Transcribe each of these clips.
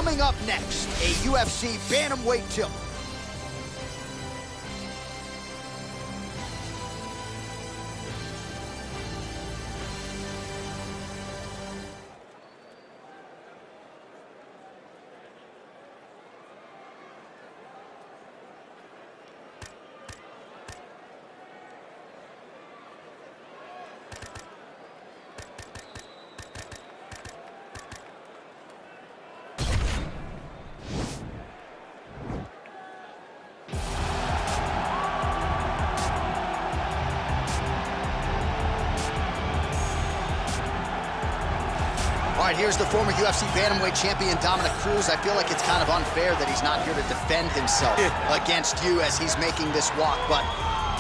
Coming up next, a UFC bantamweight tilt. All right, here's the former UFC bantamweight champion, Dominic Cruz. I feel like it's kind of unfair that he's not here to defend himself against you as he's making this walk, but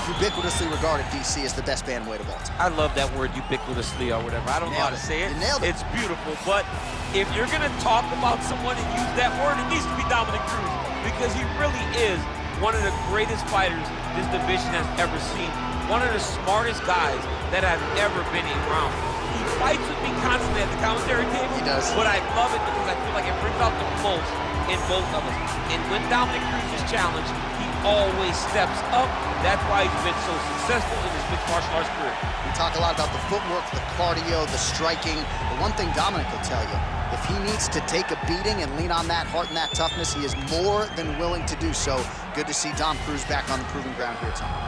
ubiquitously regarded, DC, as the best bantamweight of all time. I love that word, ubiquitously or whatever. I don't know how to say it. You nailed it. It's beautiful, but if you're gonna talk about someone and use that word, it needs to be Dominic Cruz, because he really is one of the greatest fighters this division has ever seen. One of the smartest guys that have ever been around. He fights with me constantly at the commentary table. He does. But I love it because I feel like it brings out the most in both of us. And when Dominic Cruz is challenged, he always steps up. That's why he's been so successful in his mixed martial arts career. We talk a lot about the footwork, the cardio, the striking. But one thing Dominic will tell you, if he needs to take a beating and lean on that heart and that toughness, he is more than willing to do so. Good to see Dom Cruz back on the proven ground here tonight.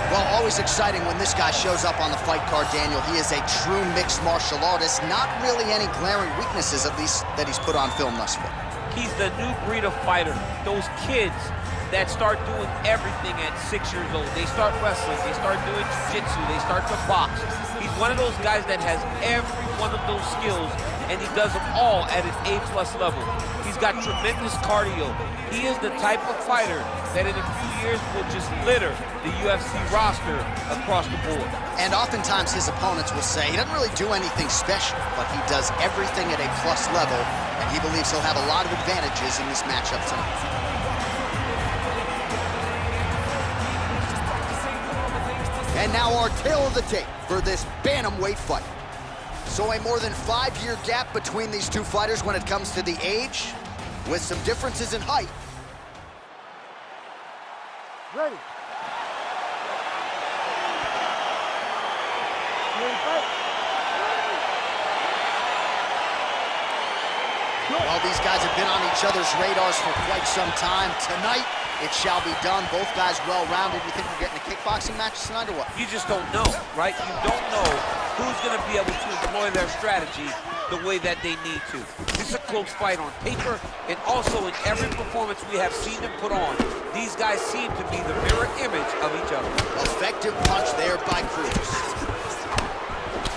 Well, always exciting when this guy shows up on the fight card, Daniel. He is a true mixed martial artist. Not really any glaring weaknesses, at least, that he's put on film thus far. He's the new breed of fighter. Those kids that start doing everything at 6 years old. They start wrestling, they start doing jiu-jitsu, they start to box. He's one of those guys that has every one of those skills, and he does them all at an A+ level. He's got tremendous cardio. He is the type of fighter that in a few years will just litter the UFC roster across the board. And oftentimes his opponents will say he doesn't really do anything special, but he does everything at a plus level, and he believes he'll have a lot of advantages in this matchup tonight. And now our tale of the tape for this bantamweight fight. So a more than 5-year gap between these two fighters when it comes to the age, with some differences in height. Ready. Well, these guys have been on each other's radars for quite some time. Tonight, it shall be done. Both guys well-rounded. You think we're getting a kickboxing match tonight or what? You just don't know, right? You don't know who's going to be able to employ their strategy the way that they need to. This is a close fight on paper, and also in every performance we have seen them put on, these guys seem to be the mirror image of each other. Effective punch there by Cruz.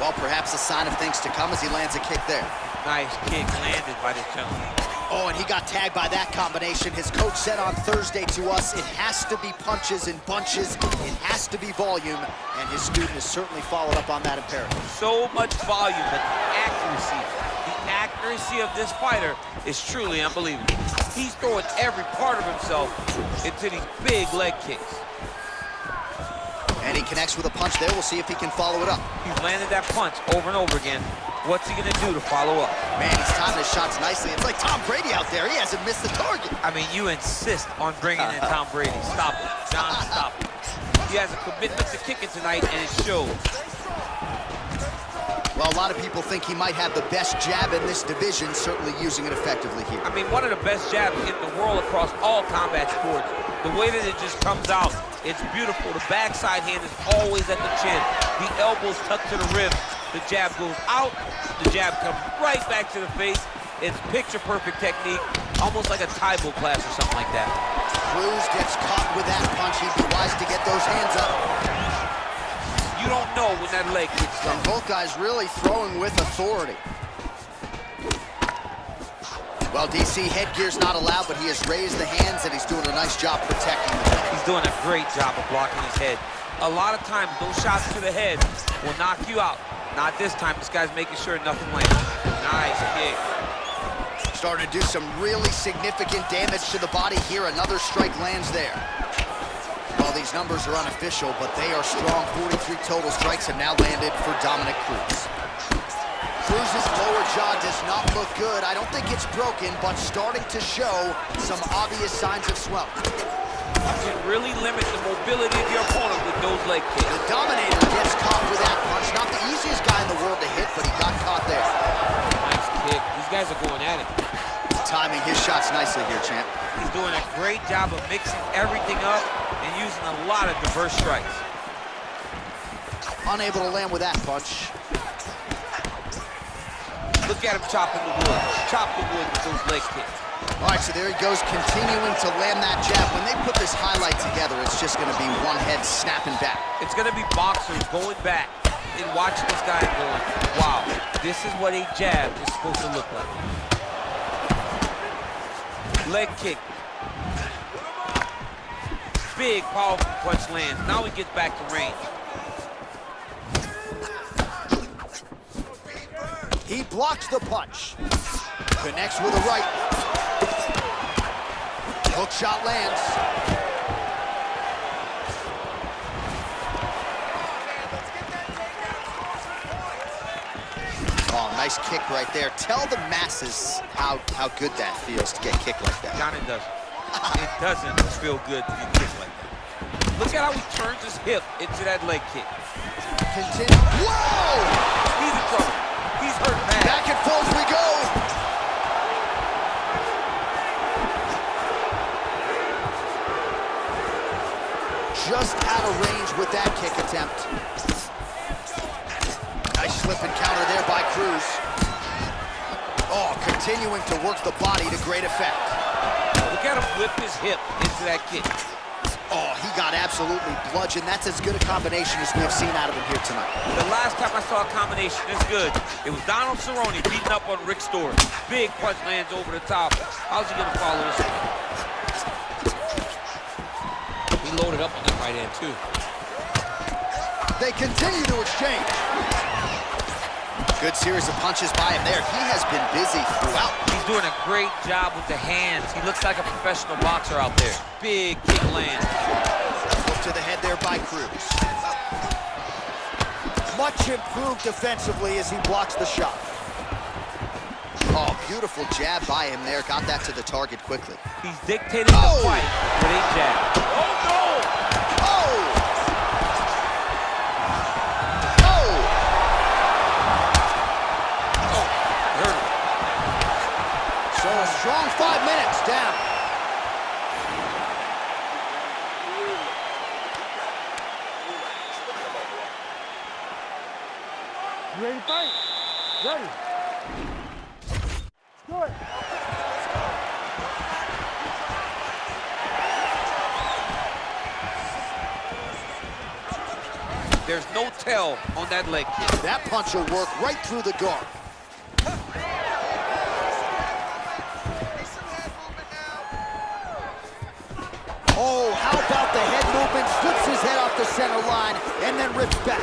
Well, perhaps a sign of things to come as he lands a kick there. Nice kick landed by this gentleman. Oh, and he got tagged by that combination. His coach said on Thursday to us, it has to be punches and bunches. It has to be volume, and his student has certainly followed up on that imperative. So much volume, but the accuracy of this fighter is truly unbelievable. He's throwing every part of himself into these big leg kicks. And he connects with a punch there. We'll see if he can follow it up. He's landed that punch over and over again. What's he gonna do to follow up? Man, he's timing his shots nicely. It's like Tom Brady out there. He hasn't missed the target. I mean, you insist on bringing in Tom Brady. Stop it, John, stop it. He has a commitment to kicking tonight, and it shows. Well, a lot of people think he might have the best jab in this division, certainly using it effectively here. I mean, one of the best jabs in the world across all combat sports. The way that it just comes out, it's beautiful. The backside hand is always at the chin. The elbows tucked to the ribs. The jab goes out. The jab comes right back to the face. It's picture-perfect technique, almost like a Taibo class or something like that. Cruz gets caught with that punch. He'd be wise to get those hands up. You don't know when that leg gets done. And both guys really throwing with authority. Well, DC, headgear's not allowed, but he has raised the hands, and he's doing a nice job protecting them. He's doing a great job of blocking his head. A lot of times, those shots to the head will knock you out. Not this time. This guy's making sure nothing lands. Nice kick. Starting to do some really significant damage to the body here. Another strike lands there. Well, these numbers are unofficial, but they are strong. 43 total strikes have now landed for Dominick Cruz. Cruz's lower jaw does not look good. I don't think it's broken, but starting to show some obvious signs of swelling. You can really limit the mobility of your opponent with those leg kicks. The Dominator gets caught with that punch. Not the easiest guy in the world to hit, but he got caught there. Nice kick. These guys are going at it. Timing his shots nicely here, champ. He's doing a great job of mixing everything up and using a lot of diverse strikes. Unable to land with that punch. Look at him chopping the wood. Chop the wood with those leg kicks. All right, so there he goes, continuing to land that jab. When they put this highlight together, it's just going to be one head snapping back. It's going to be boxers going back and watching this guy going, wow, this is what a jab is supposed to look like. Leg kick. Big, powerful punch lands. Now he gets back to range. He blocks the punch. Connects with a right. Hook shot lands. Oh, nice kick right there. Tell the masses how good that feels to get kicked like that. John, it doesn't. It doesn't feel good to get kicked like that. Look at how he turns his hip into that leg kick. Continue. Whoa! He's in trouble. He's hurt bad. Back and forth we go. Just out of range with that kick attempt. Nice slip and counter there by Cruz. Oh, continuing to work the body to great effect. Look at him whip his hip into that kick. Oh, he got absolutely bludgeoned. That's as good a combination as we have seen out of him here tonight. The last time I saw a combination this good, it was Donald Cerrone beating up on Rick Story. Big punch lands over the top. How's he gonna follow this one? He loaded up on that right hand too. They continue to exchange. Good series of punches by him there. He has been busy throughout. He's doing a great job with the hands. He looks like a professional boxer out there. Big kick land. Hook to the head there by Cruz. Much improved defensively as he blocks the shot. Oh, beautiful jab by him there. Got that to the target quickly. He's dictating the fight with a jab. Oh, no! Oh! So a strong 5 minutes down. You ready to fight? Ready. Do it. There's no tell on that leg kick. That punch will work right through the guard. Oh, how about the head movement? Flips his head off the center line and then rips back.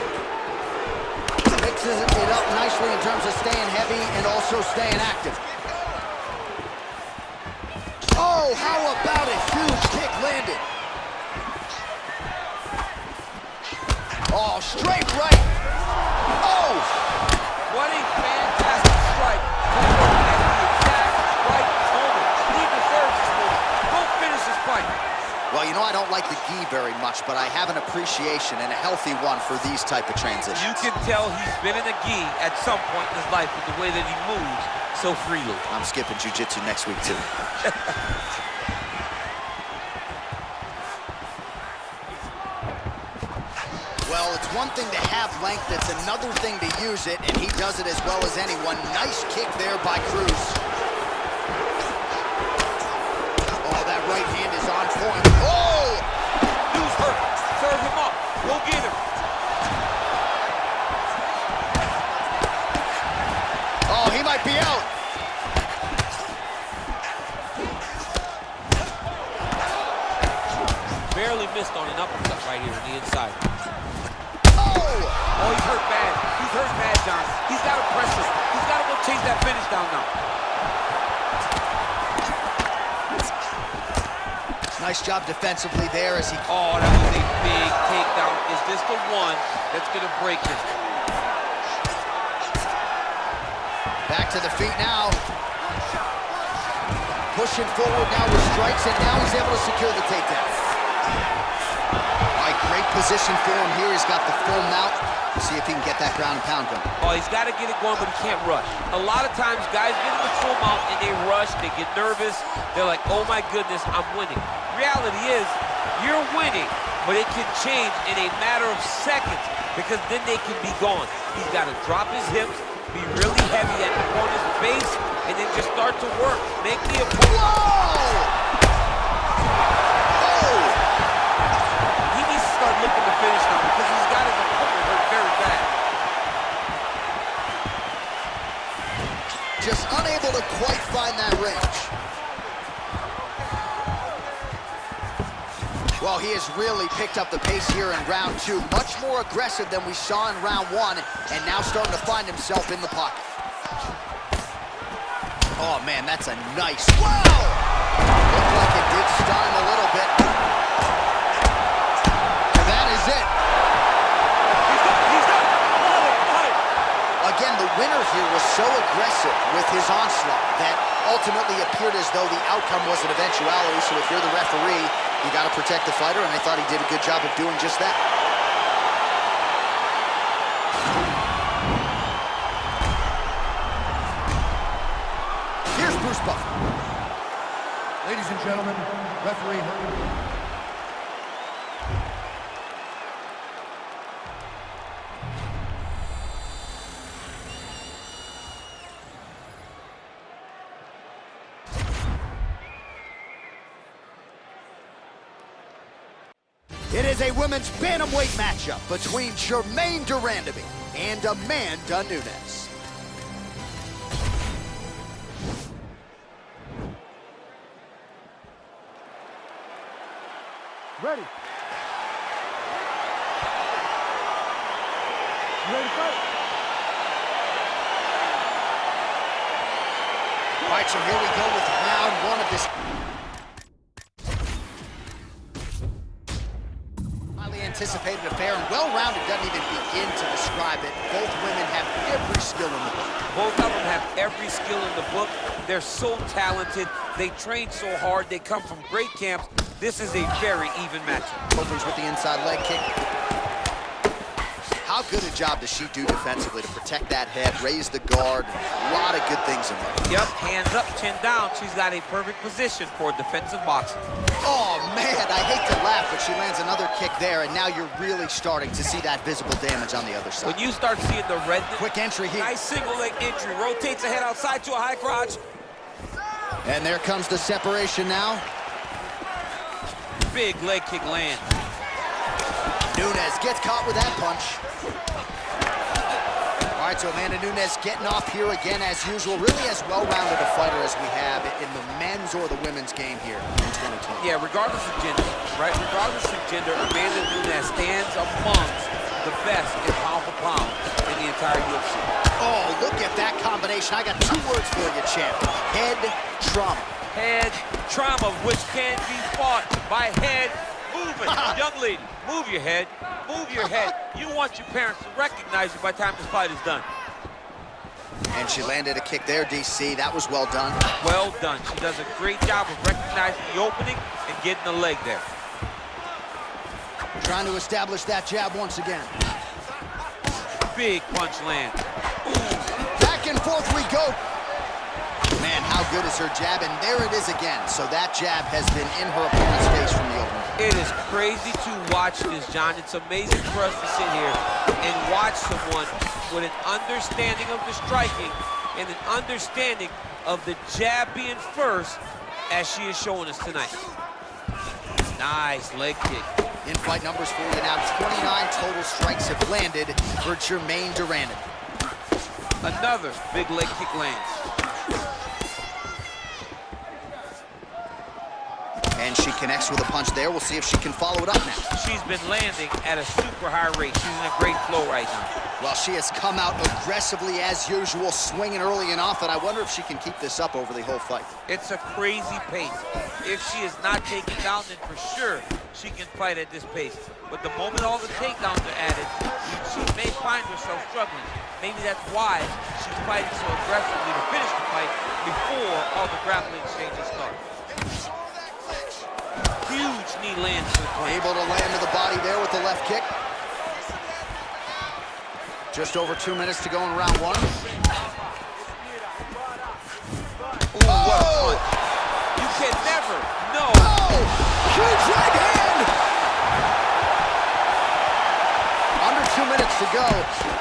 Mixes it up nicely in terms of staying heavy and also staying active. Oh, how about a huge kick landed? Oh, straight right. Oh! What a fantastic strike. At the exact right moment. He deserves this moment. Go finish this fight. Well, you know, I don't like the gi very much, but I have an appreciation and a healthy one for these type of transitions. You can tell he's been in the gi at some point in his life with the way that he moves so freely. I'm skipping jiu-jitsu next week, too. Well, it's one thing to have length, it's another thing to use it, and he does it as well as anyone. Nice kick there by Cruz. Oh, that right hand is on point. Oh! Dude's hurt. Serve him up. Go get him. Oh, he might be out. Barely missed on an uppercut right here on the inside. Oh, he's hurt bad. He's hurt bad, John. He's got to press it. He's got to go chase that finish down now. Nice job defensively there as he... Oh, that was a big takedown. Is this the one that's gonna break him? Back to the feet now. Pushing forward now with strikes, and now he's able to secure the takedown. All right, great position for him here. He's got the full mount. See if he can get that ground and pound going. Oh, he's got to get it going, but he can't rush. A lot of times, guys get in the full mount and they rush, they get nervous. They're like, oh my goodness, I'm winning. Reality is, you're winning, but it can change in a matter of seconds because then they can be gone. He's got to drop his hips, be really heavy at the opponent's base, and then just start to work. Make the opponent... Whoa! Oh! He needs to start looking to finish now because he's got his opponent hurt very bad. Just unable to quite find that range. Well, he has really picked up the pace here in round 2. Much more aggressive than we saw in round 1, and now starting to find himself in the pocket. Oh, man, that's a nice... Wow! Looked like it did stun him a little bit. And that is it. He's done. Again, the winner here was so aggressive with his onslaught that ultimately appeared as though the outcome was an eventuality. So if you're the referee, you got to protect the fighter, and I thought he did a good job of doing just that. Here's Bruce Buffer. Ladies and gentlemen, referee. It is a women's bantamweight matchup between Germaine de Randamie and Amanda Nunes. Ready. Ready to fight? All right, so here we go with round 1 of this highly anticipated affair, and well-rounded doesn't even begin to describe it. Both women have every skill in the book. Both of them have every skill in the book. They're so talented. They train so hard. They come from great camps. This is a very even matchup. Opens with the inside leg kick. How good a job does she do defensively to protect that head, raise the guard? A lot of good things in there. Yep, hands up, chin down. She's got a perfect position for defensive boxing. Oh, man, I hate to laugh, but she lands another kick there, and now you're really starting to see that visible damage on the other side. When you start seeing the red... Quick entry here. Nice single leg entry. Rotates the head outside to a high crotch. And there comes the separation now. Big leg kick land. Nunes gets caught with that punch. All right, so Amanda Nunes getting off here again as usual. Really as well-rounded a fighter as we have in the men's or the women's game here in 2020. Yeah, regardless of gender, right? Regardless of gender, Amanda Nunes stands amongst the best in pound for pound in the entire UFC. Oh, look at that combination. I got 2 words for you, champ. Head trauma. Head trauma, which can be fought by head movement. Young lady, move your head, move your head. You want your parents to recognize you by the time this fight is done. And she landed a kick there, DC. That was well done. Well done. She does a great job of recognizing the opening and getting the leg there. Trying to establish that jab once again. Big punch land. Back and forth we go. Man, how good is her jab? And there it is again. So that jab has been in her opponent's face from the opening. It is crazy to watch this, John. It's amazing for us to sit here and watch someone with an understanding of the striking and an understanding of the jab being first, as she is showing us tonight. Nice leg kick. In-fight numbers for you now. 29 total strikes have landed for Germaine de Randamie. Another big leg kick lands. And she connects with a punch there. We'll see if she can follow it up now. She's been landing at a super high rate. She's in a great flow right now. Well, she has come out aggressively as usual, swinging early and often. I wonder if she can keep this up over the whole fight. It's a crazy pace. If she is not taken down, then for sure she can fight at this pace. But the moment all the takedowns are added, she may find herself struggling. Maybe that's why she's fighting so aggressively to finish the fight before all the grappling exchanges start. Huge knee lands to the point. Able to land to the body there with the left kick. Just over 2 minutes to go in round one. Ooh, what a punch. You can never know. Oh, huge right hand. Under 2 minutes to go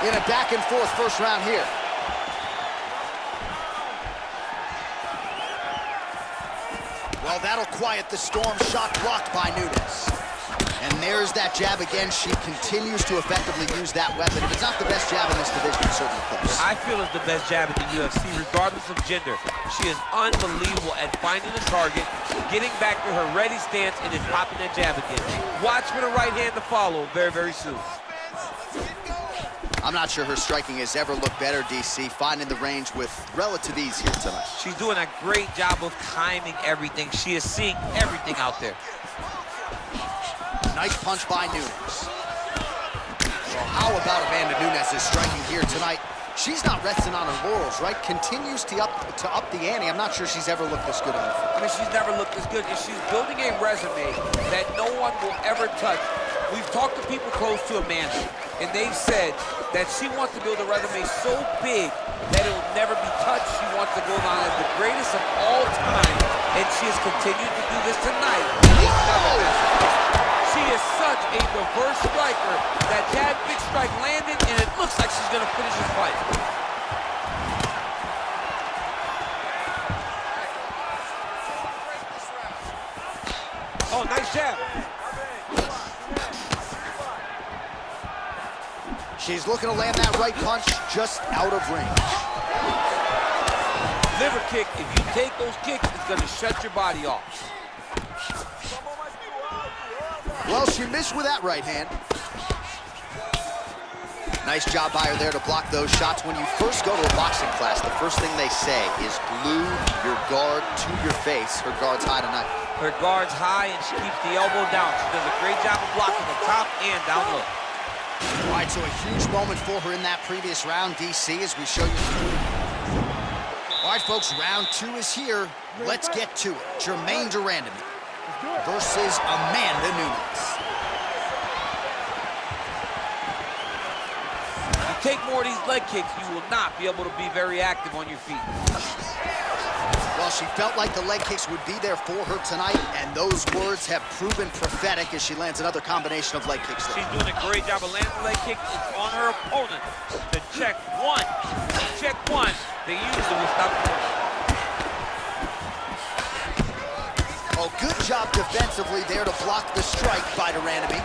in a back and forth first round here. Well, that'll quiet the storm. Shot blocked by Nunes. And there's that jab again. She continues to effectively use that weapon. If it's not the best jab in this division, it's certainly close. I feel it's the best jab in the UFC, regardless of gender. She is unbelievable at finding the target, getting back to her ready stance, and then popping that jab again. Watch for the right hand to follow very, very soon. I'm not sure her striking has ever looked better, DC, finding the range with relative ease here tonight. She's doing a great job of timing everything. She is seeing everything out there. Nice punch by Nunes. So how about Amanda Nunes' striking here tonight? She's not resting on her laurels, right? Continues to up the ante. I'm not sure she's ever looked this good on her feet. I mean, she's never looked this good, and she's building a resume that no one will ever touch. We've talked to people close to Amanda, and they've said that she wants to build a resume so big that it will never be touched. She wants to go down as the greatest of all time, and she has continued to do this tonight. She is such a diverse striker that big strike landed, and it looks like she's going to finish this fight. Oh, nice jab. She's looking to land that right punch just out of range. Liver kick, if you take those kicks, it's going to shut your body off. Well, she missed with that right hand. Nice job by her there to block those shots. When you first go to a boxing class, the first thing they say is glue your guard to your face. Her guard's high tonight. Her guard's high, and she keeps the elbow down. She does a great job of blocking the top and down low. All right, so a huge moment for her in that previous round, DC, as we show you. All right, folks, round two is here. Let's get to it. Germaine de Randamie versus Amanda Nunes. You take more of these leg kicks, you will not be able to be very active on your feet. Well, she felt like the leg kicks would be there for her tonight, and those words have proven prophetic as she lands another combination of leg kicks there. She's doing a great job of landing the leg kicks. It's on her opponent to check one. Check one, they usually will stop the first. Oh, good job defensively there to block the strike by de Randamie.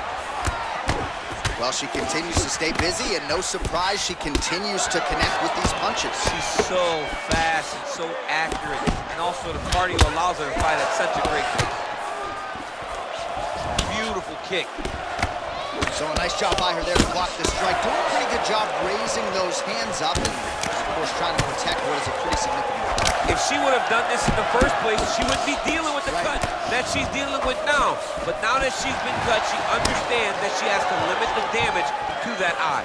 Well, she continues to stay busy, and no surprise, she continues to connect with these punches. She's so fast and so accurate, and also the cardio allows her to fight at such a great pace. Beautiful kick. So a nice job by her there to block the strike. Doing a pretty good job raising those hands up, and of course trying to protect what is a pretty significant cut. If she would have done this in the first place, she wouldn't be dealing with the cut that she's dealing with now. But now that she's been cut, she understands that she has to limit the damage to that eye.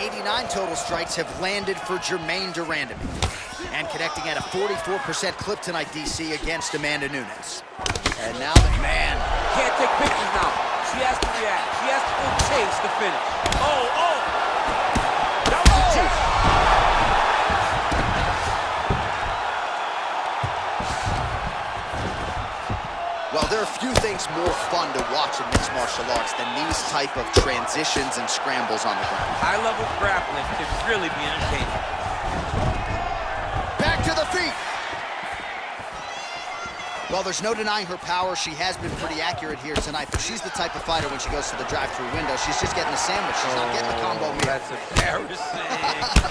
89 total strikes have landed for Germaine de Randamie. And connecting at a 44% clip tonight, DC, against Amanda Nunes. And now McMahon. Can't take pictures now. She has to react. She has to go chase the finish. Oh! That was a chase. Well, there are few things more fun to watch in mixed martial arts than these type of transitions and scrambles on the ground. High-level grappling can really be entertaining. Back to the feet. Well, there's no denying her power. She has been pretty accurate here tonight, but she's the type of fighter when she goes to the drive-through window, she's just getting a sandwich. She's not getting the combo meal. That's embarrassing.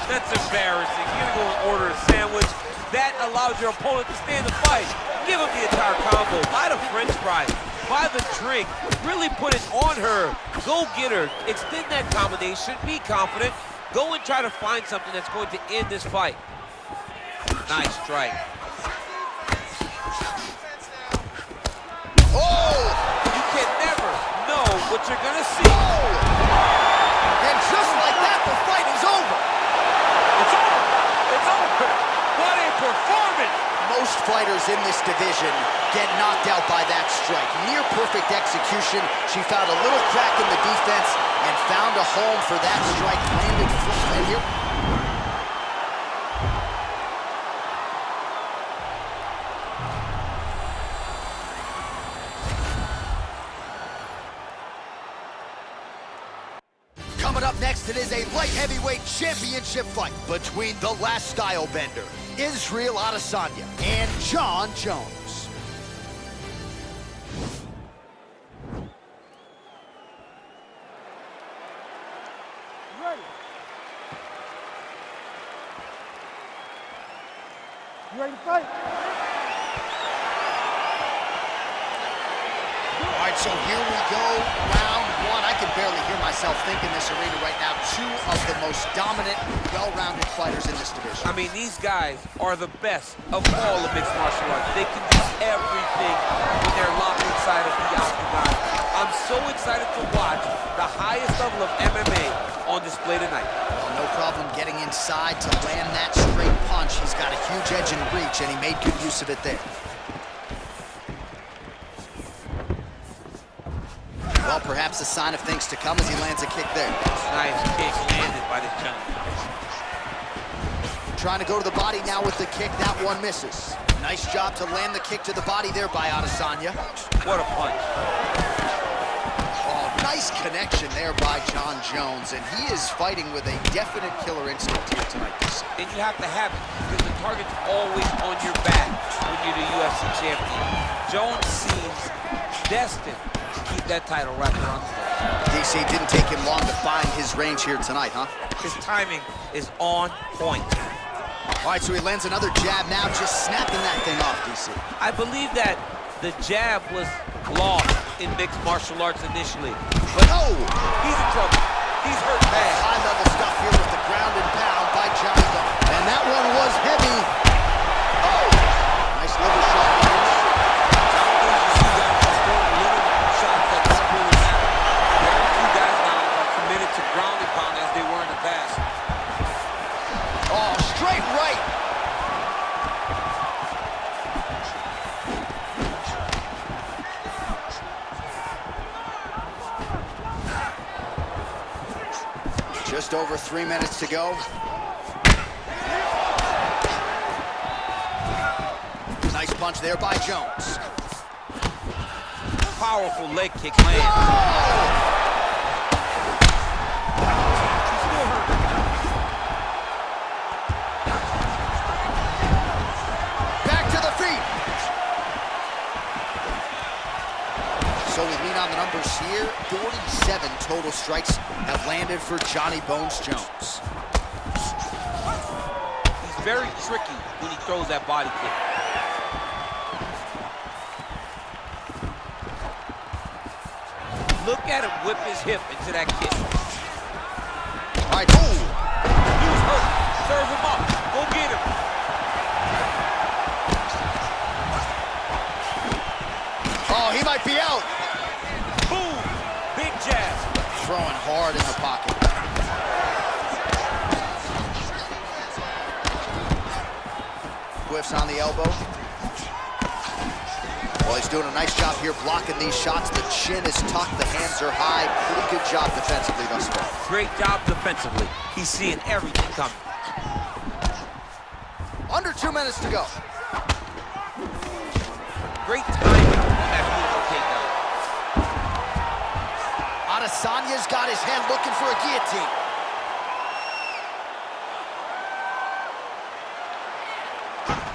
That's embarrassing. You're going to order a sandwich. That allows your opponent to stay in the fight. Give him the entire combo. Buy the French fries. Buy the drink. Really put it on her. Go get her. Extend that combination. Be confident. Go and try to find something that's going to end this fight. Nice strike. Oh! You can never know what you're going to see. Oh! And just like that, the fight is over. It's over. It's over. What a performance. Most fighters in this division get knocked out by that strike. Near perfect execution. She found a little crack in the defense and found a home for that strike. Landed flat here. Coming up next, it is a light heavyweight championship fight between the last style bender, Israel Adesanya, and Jon Jones. Ready. You ready to fight? All right, so here we go, round one. I can barely hear myself think in this arena right now. Two of the most dominant, well-rounded fighters in this division. I mean, these guys are the best of all of mixed martial arts. They can do everything when they're locked inside of the octagon. I'm so excited to watch the highest level of MMA on display tonight. Well, no problem getting inside to land that straight punch. He's got a huge edge and reach, and he made good use of it there. Well, perhaps a sign of things to come as he lands a kick there. Nice kick landed by this gentleman. Trying to go to the body now with the kick. That one misses. Nice job to land the kick to the body there by Adesanya. What a punch. Oh, nice connection there by Jon Jones, and he is fighting with a definite killer instinct here tonight. And you have to have it, because the target's always on your back when you're the UFC champion. Jones seems destined to keep that title wrapped around his neck. DC, didn't take him long to find his range here tonight, huh? His timing is on point. All right, so he lands another jab now, just snapping that thing off, DC. I believe that the jab was lost in mixed martial arts initially. But no! He's in trouble. He's hurt bad. High-level stuff here with the ground and pound by Jon Jones. And that one was heavy. Oh! Nice liver shot. Shots that don't really matter. Very few guys now are committed to ground and pound as they were in the past. Oh, straight right. Just over 3 minutes to go. Nice punch there by Jones. Powerful leg kick land. Back to the feet. So we lean on the numbers here. 47 total strikes have landed for Johnny Bones Jones. He's very tricky when he throws that body kick. Look at him whip his hip into that kick. All right, ooh. He was hurt. Serve him up. Go get him. Oh, he might be out. Boom. Big jab. Throwing hard in the pocket. Whiffs on the elbow. Well, he's doing a nice job here blocking these shots. The chin is tucked, the hands are high. Pretty good job defensively thus far. Great job defensively. He's seeing everything coming. Under 2 minutes to go. Great timing on that beautiful takedown. Adesanya's got his head looking for a guillotine.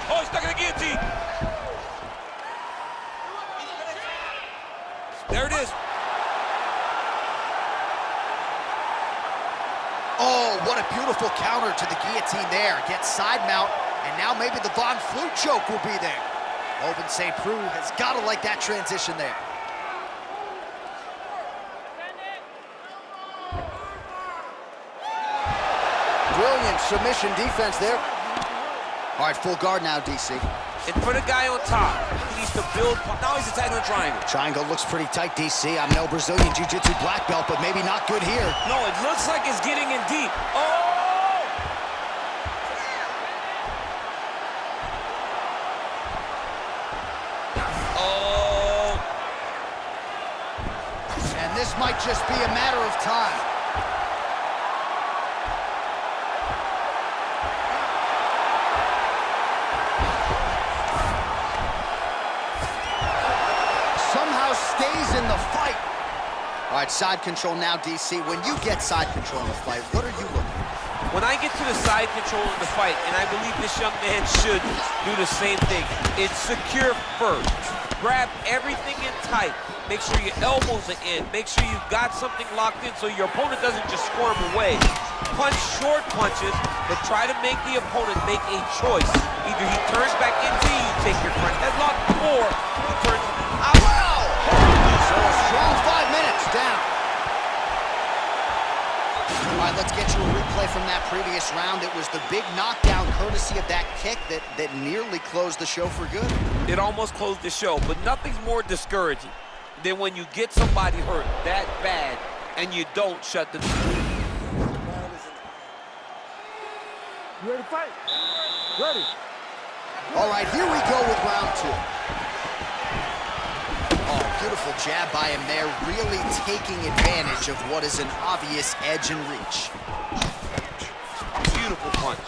Oh, he's stuck in the guillotine. There it is. Oh, what a beautiful counter to the guillotine there. Gets side mount, and now maybe the Von Flue choke will be there. Open St. Preux has got to like that transition there. Brilliant submission defense there. All right, full guard now, DC. And for the guy on top, he needs to build. Now he's attacking the triangle. Triangle looks pretty tight, DC. I'm no Brazilian Jiu-Jitsu black belt, but maybe not good here. No, it looks like it's getting in deep. Oh! Oh! And this might just be a matter of time. Stays in the fight. All right, side control now, DC. When you get side control in the fight, what are you looking for? When I get to the side control in the fight, and I believe this young man should do the same thing, it's secure first. Grab everything in tight. Make sure your elbows are in. Make sure you've got something locked in so your opponent doesn't just squirm away. Punch short punches, but try to make the opponent make a choice. Either he turns back into you, take your front headlock, or he turns out. So a strong 5 minutes down. All right, let's get you a replay from that previous round. It was the big knockdown courtesy of that kick that nearly closed the show for good. It almost closed the show, but nothing's more discouraging than when you get somebody hurt that bad and you don't shut the... You ready to fight? Ready. All right, here we go with round 2. Oh, beautiful jab by him there, really taking advantage of what is an obvious edge and reach. Beautiful punch.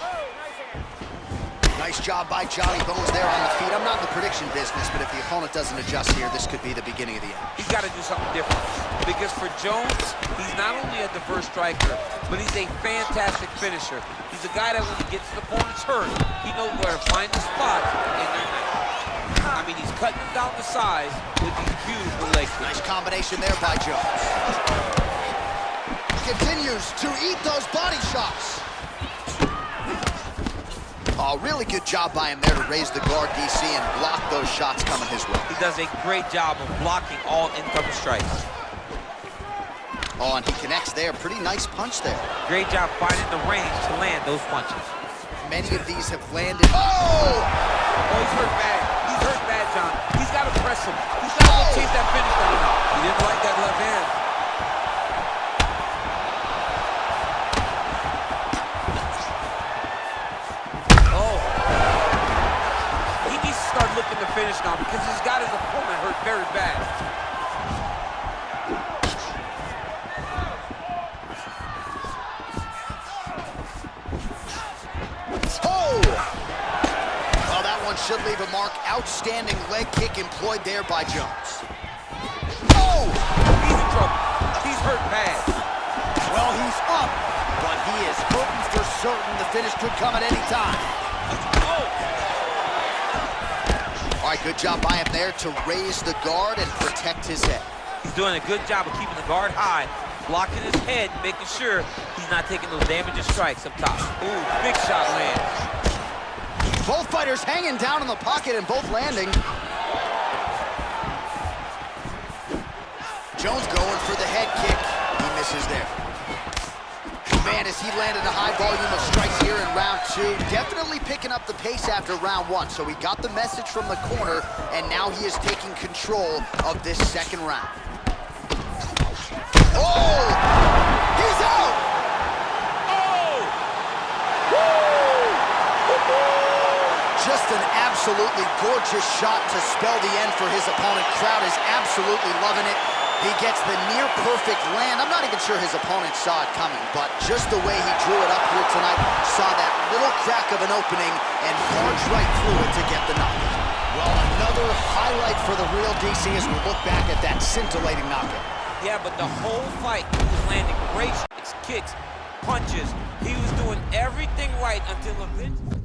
Nice job by Johnny Bones there on the feet. I'm not in the prediction business, but if the opponent doesn't adjust here, this could be the beginning of the end. He's got to do something different. Because for Jones, he's not only a diverse striker, but he's a fantastic finisher. He's a guy that when he gets his opponents hurt, he knows where to find the spots, and they're nice. I mean, he's cutting them down to size with these beautiful leg kicks. Nice combination there by Jones. Continues to eat those body shots. Oh, really good job by him there to raise the guard, DC, and block those shots coming his way. He does a great job of blocking all incoming strikes. Oh, and he connects there. Pretty nice punch there. Great job finding the range to land those punches. Many of these have landed. Oh! Oh, he's hurt bad. He's hurt bad, John. He's got to press him. He's got to go chase that finish down now. He didn't like that left hand. Oh. He needs to start looking to finish now because he's got his opponent hurt very bad. Should leave a mark. Outstanding leg kick employed there by Jones. Oh! He's in trouble. He's hurt bad. Well, he's up, but he is hurting for certain. The finish could come at any time. Oh! All right, good job by him there to raise the guard and protect his head. He's doing a good job of keeping the guard high, blocking his head, making sure he's not taking those damaging strikes up top. Ooh, big shot lands. Both fighters hanging down in the pocket and both landing. Jones going for the head kick. He misses there. Man, as he landed a high volume of strikes here in round 2, definitely picking up the pace after round 1. So he got the message from the corner, and now he is taking control of this second round. Oh! He's out! Oh! Just an absolutely gorgeous shot to spell the end for his opponent. Crowd is absolutely loving it. He gets the near-perfect land. I'm not even sure his opponent saw it coming, but just the way he drew it up here tonight, saw that little crack of an opening and barged right through it to get the knockout. Well, another highlight for the real DC as we look back at that scintillating knockout. Yeah, but the whole fight, he was landing great kicks, punches. He was doing everything right until eventually...